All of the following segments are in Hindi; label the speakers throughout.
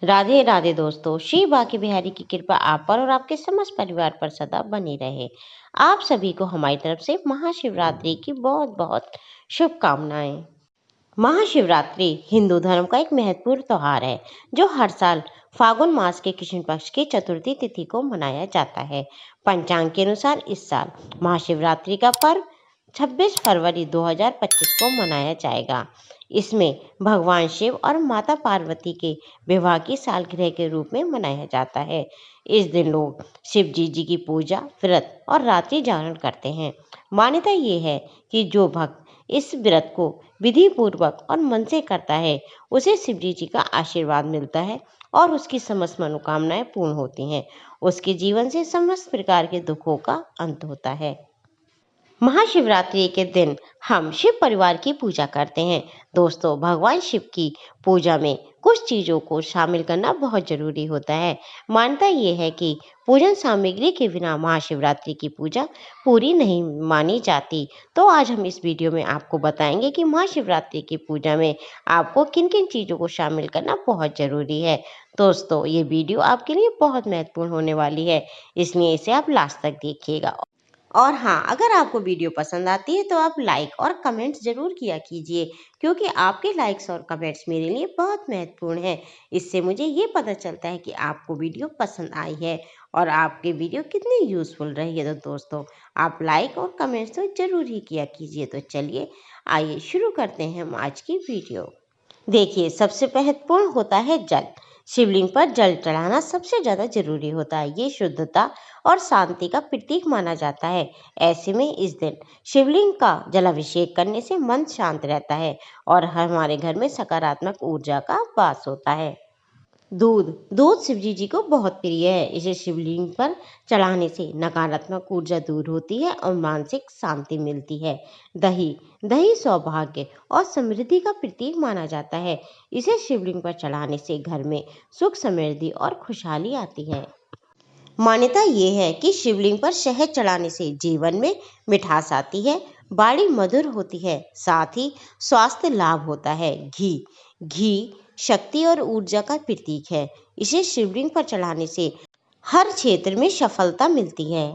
Speaker 1: राधे राधे दोस्तों, श्री बांके बिहारी की कृपा आप पर और आपके समस्त परिवार पर सदा बनी रहे। आप सभी को हमारी तरफ से महाशिवरात्रि की बहुत बहुत शुभकामनाएं। महाशिवरात्रि हिंदू धर्म का एक महत्वपूर्ण त्योहार है जो हर साल फागुन मास के कृष्ण पक्ष की चतुर्थी तिथि को मनाया जाता है। पंचांग के अनुसार इस साल महाशिवरात्रि का पर्व 26 फरवरी 2025 को मनाया जाएगा। इसमें भगवान शिव और माता पार्वती के विवाह की सालगिरह के रूप में मनाया जाता है। इस दिन लोग शिव जी की पूजा, व्रत और रात्रि जागरण करते हैं। मान्यता ये है कि जो भक्त इस व्रत को विधि पूर्वक और मन से करता है, उसे शिव जी का आशीर्वाद मिलता है और उसकी समस्त मनोकामनाएं पूर्ण होती हैं। उसके जीवन से समस्त प्रकार के दुखों का अंत होता है। महाशिवरात्रि के दिन हम शिव परिवार की पूजा करते हैं। दोस्तों, भगवान शिव की पूजा में कुछ चीज़ों को शामिल करना बहुत जरूरी होता है। मान्यता ये है कि पूजन सामग्री के बिना महाशिवरात्रि की पूजा पूरी नहीं मानी जाती। तो आज हम इस वीडियो में आपको बताएंगे कि महाशिवरात्रि की पूजा में आपको किन किन चीज़ों को शामिल करना बहुत ज़रूरी है। दोस्तों, ये वीडियो आपके लिए बहुत महत्वपूर्ण होने वाली है, इसलिए इसे आप लास्ट तक देखिएगा। और हाँ, अगर आपको वीडियो पसंद आती है तो आप लाइक और कमेंट्स ज़रूर किया कीजिए, क्योंकि आपके लाइक्स और कमेंट्स मेरे लिए बहुत महत्वपूर्ण है। इससे मुझे ये पता चलता है कि आपको वीडियो पसंद आई है और आपके वीडियो कितनी यूज़फुल रही है। तो दोस्तों, आप लाइक और कमेंट्स तो ज़रूर ही किया कीजिए। तो चलिए, आइए शुरू करते हैं हम आज की वीडियो। देखिए, सबसे महत्वपूर्ण होता है जल। शिवलिंग पर जल चढ़ाना सबसे ज्यादा जरूरी होता है। ये शुद्धता और शांति का प्रतीक माना जाता है। ऐसे में इस दिन शिवलिंग का जलाभिषेक करने से मन शांत रहता है और हमारे घर में सकारात्मक ऊर्जा का वास होता है। दूध दूध शिव जी को बहुत प्रिय है। इसे शिवलिंग पर चढ़ाने से नकारात्मक ऊर्जा दूर होती है और मानसिक शांति मिलती है। दही दही सौभाग्य और समृद्धि का प्रतीक माना जाता है। इसे शिवलिंग पर चढ़ाने से घर में सुख, समृद्धि और खुशहाली आती है। मान्यता ये है कि शिवलिंग पर शहद चढ़ाने से जीवन में मिठास आती है, वाणी मधुर होती है, साथ ही स्वास्थ्य लाभ होता है। घी शक्ति और ऊर्जा का प्रतीक है। इसे शिवलिंग पर चढ़ाने से हर क्षेत्र में सफलता मिलती है।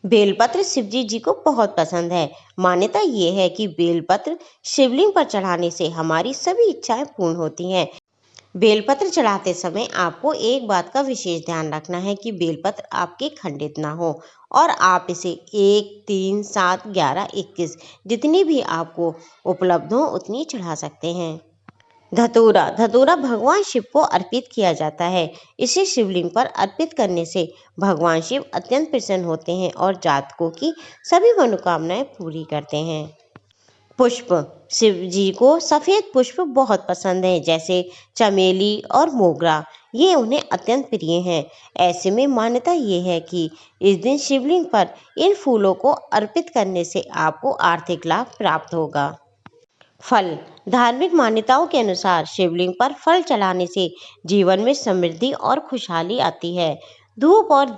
Speaker 1: बेलपत्र शिव जी को बहुत पसंद है। मान्यता ये है कि बेलपत्र शिवलिंग पर चढ़ाने से हमारी सभी इच्छाएं पूर्ण होती हैं। बेलपत्र चढ़ाते समय आपको एक बात का विशेष ध्यान रखना है कि बेलपत्र आपके खंडित ना हो और आप इसे 1, 3, 7, 11, 21 जितनी भी आपको उपलब्ध हो उतनी चढ़ा सकते हैं। धतूरा धतूरा भगवान शिव को अर्पित किया जाता है। इसे शिवलिंग पर अर्पित करने से भगवान शिव अत्यंत प्रसन्न होते हैं और जातकों की सभी मनोकामनाएं पूरी करते हैं। पुष्प शिव जी को सफेद पुष्प बहुत पसंद है, जैसे चमेली और मोगरा। ये उन्हें अत्यंत प्रिय हैं। ऐसे में मान्यता ये है कि इस दिन शिवलिंग पर इन फूलों को अर्पित करने से आपको आर्थिक लाभ प्राप्त होगा। फल धार्मिक मान्यताओं के अनुसार शिवलिंग पर फल चढ़ाने से जीवन में समृद्धि और खुशहाली आती है। धूप और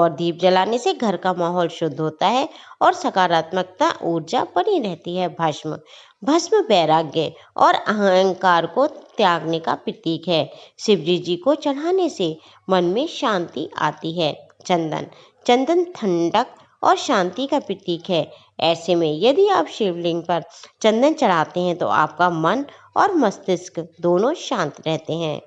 Speaker 1: दीप जलाने से घर का माहौल शुद्ध होता है और सकारात्मकता ऊर्जा बनी रहती है। भस्म भस्म वैराग्य और अहंकार को त्यागने का प्रतीक है। शिव जी को चढ़ाने से मन में शांति आती है। चंदन ठंडक और शांति का प्रतीक है। ऐसे में यदि आप शिवलिंग पर चंदन चढ़ाते हैं तो आपका मन और मस्तिष्क दोनों शांत रहते हैं।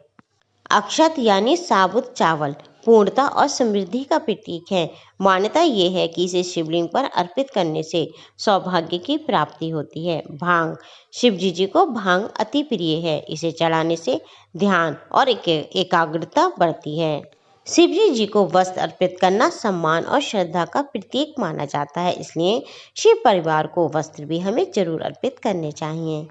Speaker 1: अक्षत यानी साबुत चावल पूर्णता और समृद्धि का प्रतीक है। मान्यता ये है कि इसे शिवलिंग पर अर्पित करने से सौभाग्य की प्राप्ति होती है। भांग शिव जी को भांग अति प्रिय है। इसे चढ़ाने से ध्यान और एकाग्रता बढ़ती है। शिव जी को वस्त्र अर्पित करना सम्मान और श्रद्धा का प्रतीक माना जाता है, इसलिए शिव परिवार को वस्त्र भी हमें जरूर अर्पित करने चाहिए।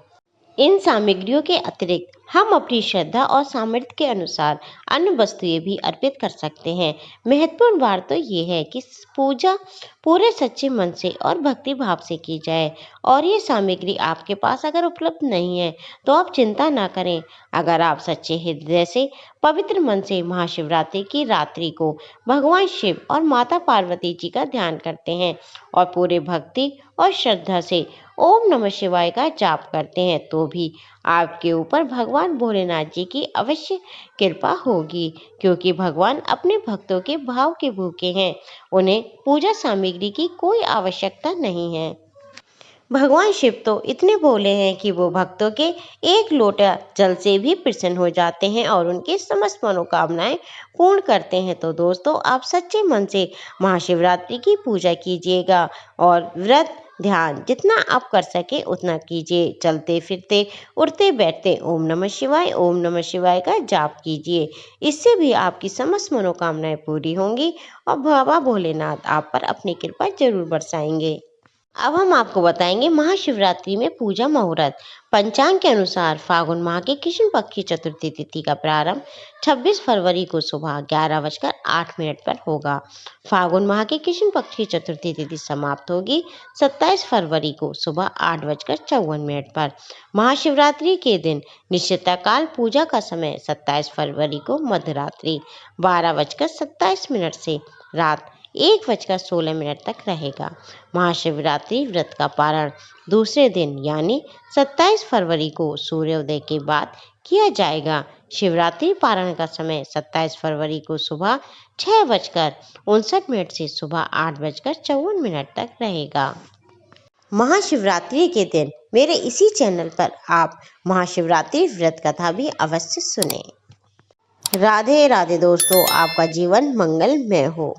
Speaker 1: इन सामग्रियों के अतिरिक्त हम अपनी श्रद्धा और सामर्थ्य के अनुसार अन्य वस्तुएं भी अर्पित कर सकते हैं। महत्वपूर्ण बात तो ये है कि पूजा पूरे सच्चे मन से और भक्ति भाव से की जाए और ये सामग्री आपके पास अगर उपलब्ध नहीं है तो आप चिंता ना करें। अगर आप सच्चे हृदय से पवित्र मन से महाशिवरात्रि की रात्रि को भगवान शिव और माता पार्वती जी का ध्यान करते हैं और पूरे भक्ति और श्रद्धा से ओम नमः शिवाय का जाप करते हैं तो भी आपके ऊपर भगवान भोलेनाथ जी की अवश्य कृपा होगी, क्योंकि भगवान अपने भक्तों के भाव के भूखे हैं। उन्हें पूजा सामग्री की कोई आवश्यकता नहीं है। भगवान शिव तो इतने भोले हैं कि वो भक्तों के एक लोटा जल से भी प्रसन्न हो जाते हैं और उनकी समस्त मनोकामनाएं पूर्ण करते हैं। तो दोस्तों, आप सच्चे मन से महाशिवरात्रि की पूजा कीजिएगा और व्रत ध्यान जितना आप कर सके उतना कीजिए। चलते फिरते उठते बैठते ओम नमः शिवाय का जाप कीजिए। इससे भी आपकी समस्त मनोकामनाएं पूरी होंगी और बाबा भोलेनाथ आप पर अपनी कृपा जरूर बरसाएंगे। अब हम आपको बताएंगे महाशिवरात्रि में पूजा मुहूर्त। पंचांग के अनुसार फागुन माह के कृष्ण पक्ष की चतुर्थी तिथि का प्रारंभ 26 फरवरी को सुबह 11:08 पर होगा। फागुन माह के कृष्ण पक्ष की चतुर्थी तिथि समाप्त होगी 27 फरवरी को सुबह 8:54 पर। महाशिवरात्रि के दिन निश्चित काल पूजा का समय 27 फरवरी को मध्यरात्रि 12:27 से रात 1:16 तक रहेगा। महाशिवरात्रि व्रत का पारण दूसरे दिन यानी 27 फरवरी को सूर्योदय के बाद किया जाएगा। शिवरात्रि पारण का समय 27 फरवरी को सुबह 6:59 से सुबह 8:54 तक रहेगा। महाशिवरात्रि के दिन मेरे इसी चैनल पर आप महाशिवरात्रि व्रत कथा भी अवश्य सुने। राधे राधे दोस्तों, आपका जीवन मंगलमय हो।